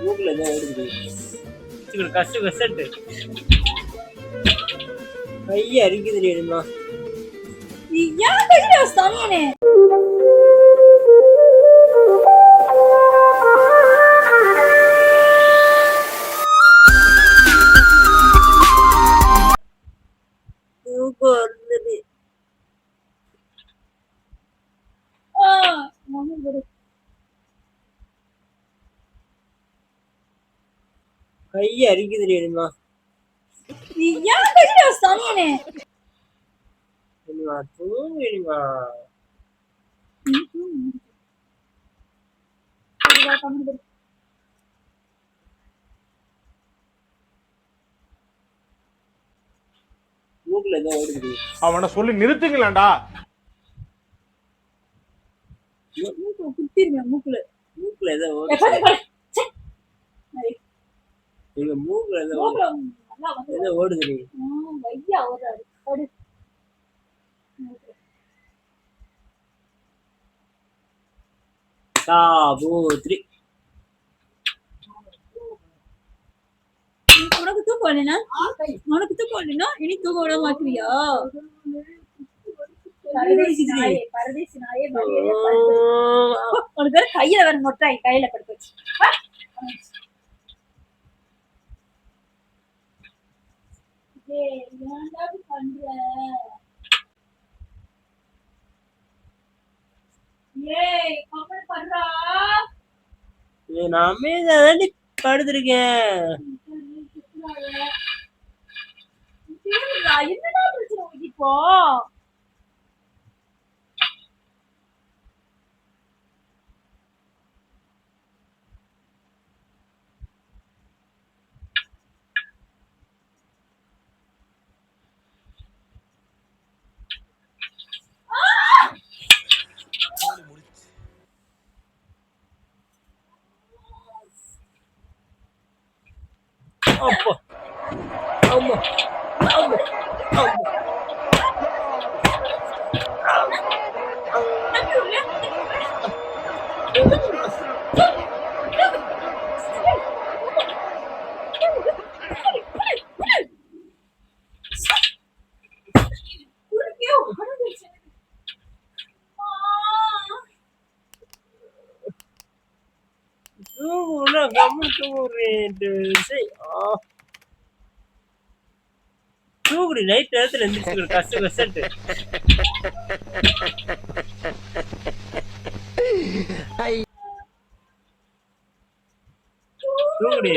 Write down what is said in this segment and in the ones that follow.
மூக்குல ஏதோ ஓடுது. கஷ்டம் கஷ்டட்டு கையை அரிக்குது இல்லையா? ஏன் கையில வச்சானே? கையை அரிக்குது இல்லையா? ஏன் கையில வச்சானே? தூங்கிடுமா? மூக்குல ஏதோ ஓடுது. அவனை சொல்லி நிறுத்துங்களேன்டா. குத்திருவேன் மூக்குல. மூக்குல ஏதோ ஓடுது. நீங்க மூக்குல ஏதோ ஓடுது. வையா ஓடுறாரு. சாபூத்ரி. உனக்கு தூக்கம் வரலனா? உனக்கு தூக்கம் வரலனா இனி தூக்க விட மாட்டியா? பரதேசி நாயே உனக்கு கையில வர மொட்டை கையில படுத்து வச்சு. ஏன்டா பண்ற? ஏய் கமல் பண்றா. நான் அமைதியாதான் படுத்திருக்கேன். என்னடா பிரச்சனை இப்போ? அப்பா ஆமா ஆமா ஆமா. தூங்குடி நைட் நேரத்துல எந்திரிச்சு கஷ்டம் கஷ்டட்டு தூங்குடி.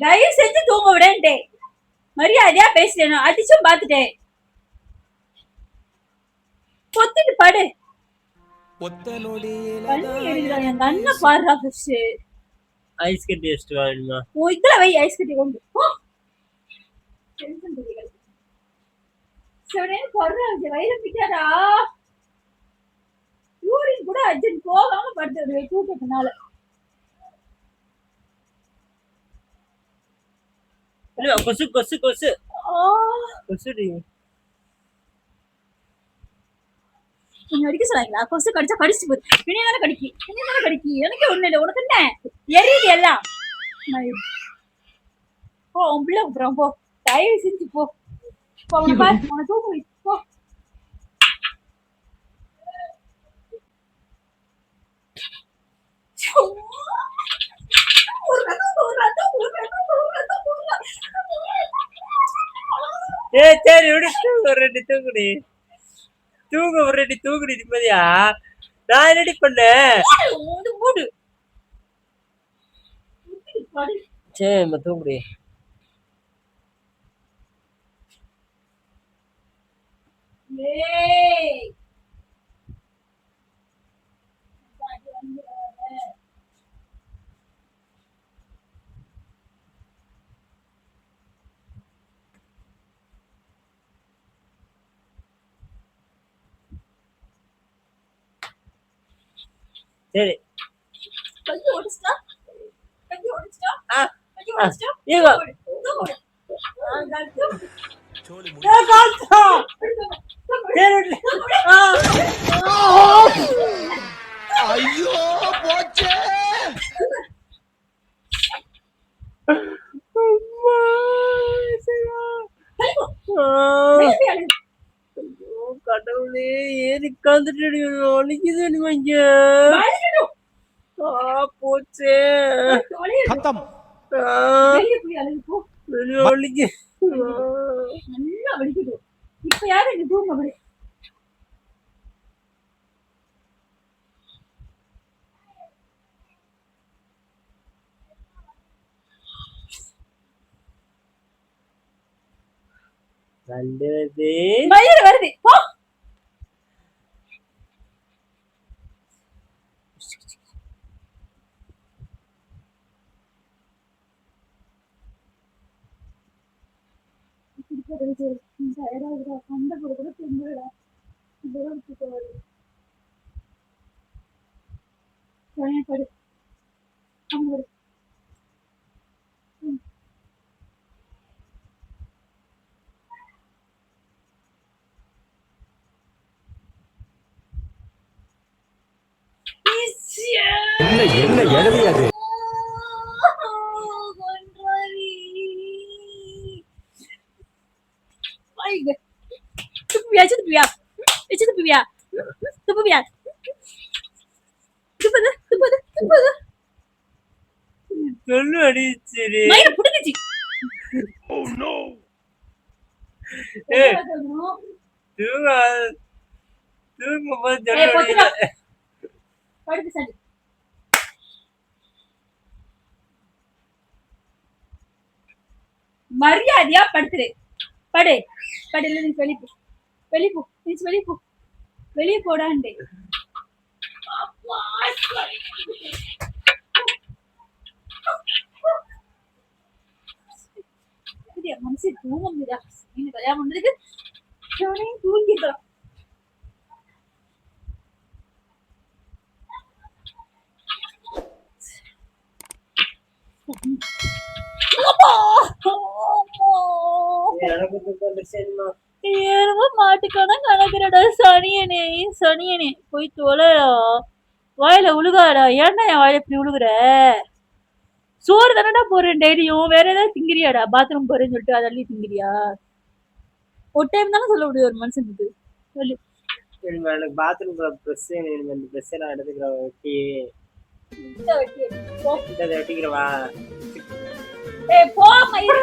தயவு செஞ்சு தூங்க விடேன்ட்டேன். மரியாதையா பேசுறேன். அடிச்சும் பாத்துட்டேன். பொத்திட்டு படு. எங்க அண்ணன் பாடுறா ஃபர்ஸ்ட். ஐஸ் கட்டி டேஸ்ட் வேணுமா? இதுல வை ஐஸ் கட்டி கொண்டு. வயிறு பிக்காதா? யூரின் கூட அர்ஜென்ட் போகாம படுத்து தூக்கத்தினால. கொசு கொசு கொசு கொசுடி. கொஞ்சம் அடிக்க சொன்னாங்களா? கொசு கடிச்சா கடிச்சு போகுது. பின்னால கடிக்கி எனக்கு ஒண்ணு இல்லை. உனக்கு என்ன எரியுது எல்லாம்? போ உன் பிள்ளை கூப்பிடுறான் போ. தயவு செஞ்சு போ. உன பாரு உன தூக்கு போ. சரி விடு. தூங்குடி தூங்குடி நிம்மதியா. நான் ரெடி பண்ணேன். சரி தூங்குடி. சரி கையை ஒடிச்சிட்டா. இங்க காத்தா சரி ஆ ஐயோ போச்சே. அம்மா சிவா ஐயோ கடவுளே ஏறி உட்காந்துட்டு வலிக்குது நீங்க போச்சே खत्म. வெளியே வலிக்கு நல்லா வலிக்குது. இப்ப யாரு இங்க தூங்க அப்படி வந்தது மயிறு வருது போ. சண்டை போட கூட திரும்புடா. படு அவங்க என்ன என்ன எழவி அது? துப்பியா துப்பியா துப்பியா துப்பியா துப்பது துப்பது துப்பது சொல்லு அடிச்சிரு மயிரை புடுங்குச்சு. ஏய் தூங்க தூங்க போது சொல்லு பொத்துடா. அடிக்கல படுத்து சண்டை மரியாதையா படுத்துரு. படு படு இல்ல நீ வெளியே போ வெளியே போ நீ வெளியே போ வெளியே போடாண்டே. மனசு தூங்க முடியா கல்யாணம் பண்ணதுக்கு தூங்கிக்கலாம். எனக்கு தூக்கம் வந்துருச்சுமா ஏறவோ மாட்டுக்கான கணக்குறடா. சனியனே சனியனே போய் தொலைடா. வாயில உழுகாடா. ஏன்டா என் வாயில இப்படி உழுகுற? சோறு தானடா போறேன் டெய்லியும். வேற ஏதாவது திங்கிறியாடா? பாத்ரூம் போறேன்னு சொல்லிட்டு அதெல்லாம் திங்கிறியா? ஒரு டைம் தானே சொல்ல முடியும் ஒரு மனுஷனுக்கு. சொல்லு. எனக்கு பாத்ரூம் ப்ரெஸ் எனக்கு இந்த ப்ரெஸ் நான் எடுத்துக்கிறேன் வெட்டி இதை வெட்டிக்கிறவா போ மயிறு.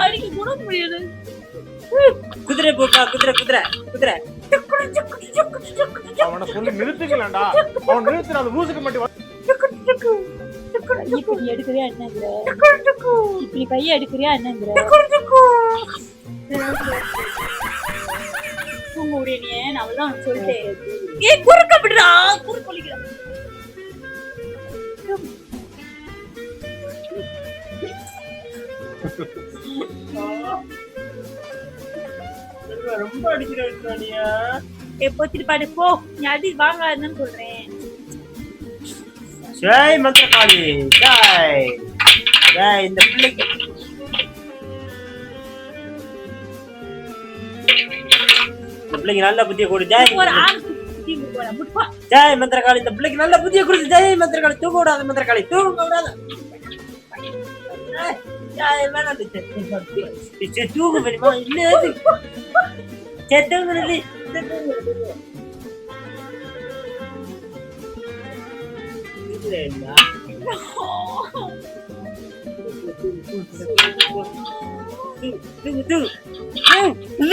அடிக்க கூட முடியாது. குதிரை போட்டா குதிரை குதிரை குதிரை அவனை சொல்லி நிறுத்துங்களேன்டா. அவன் நிறுத்தின அந்த லூசுக்கு மட்டும் இப்படி எடுக்கிறியா என்னங்கிற? இப்படி கையை எடுக்கிறியா என்னங்கிற? தூங்க முடியலையே நான் அவ்வளவுதான் சொல்லிட்டேன். ஏன் குறுக்க விடுறா? குறுக்க ஒலிக்கிறேன். ரொம்ப அடிக்கிறா. போத்திட்டு பாடு போ. நீ அடி வாங்காதுன்னு சொல்றேன். ஜெய் மந்திரகாளி ஜெய் ஜெய். இந்த பிள்ளைக்கு நல்ல புத்தியை கொடு ஜெய். ஜெய் மந்திரகாளி இந்த பிள்ளைக்கு நல்ல புத்தியை கொடுத்து ஜெய் மந்திரகாளி. தூங்க விடாத மந்திரகாளி தூங்க விடாத. தூங்க வேணுமா? இல்ல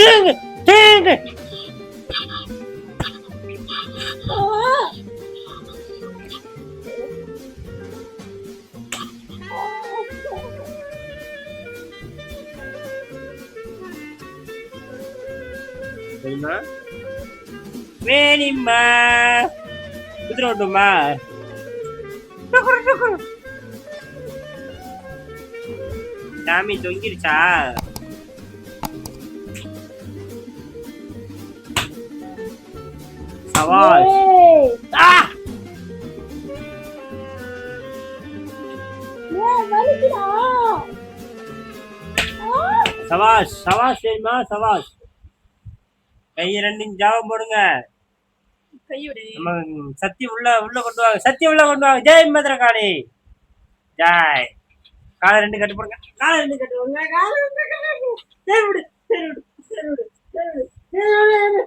செத்தவங்க வேணிம்மா குதிரை ஓட்டுமா? சாமி தொங்கிருச்சா? சவாஷ். ஏய். ஆ! ஏய், வலிக்குதா? சவாஷ் சவாஷ் தெரியுமா? சவாஷ். கை ரெண்டும் ஜாபம் போடுங்க. கையோடு. நம்ம சத்தி உள்ள உள்ள கொண்டு வாங்க. சத்தி உள்ள கொண்டு வாங்க. ஜெய் மதுரகாளி. ஜெய். காலை ரெண்டு கட்டு போடுங்க. காலை ரெண்டு கட்டு போடுங்க. காலை ரெண்டு கட்டு போடுங்க. சரி விடு. சரி விடு. சரி விடு. சரி விடு. சரி விடு.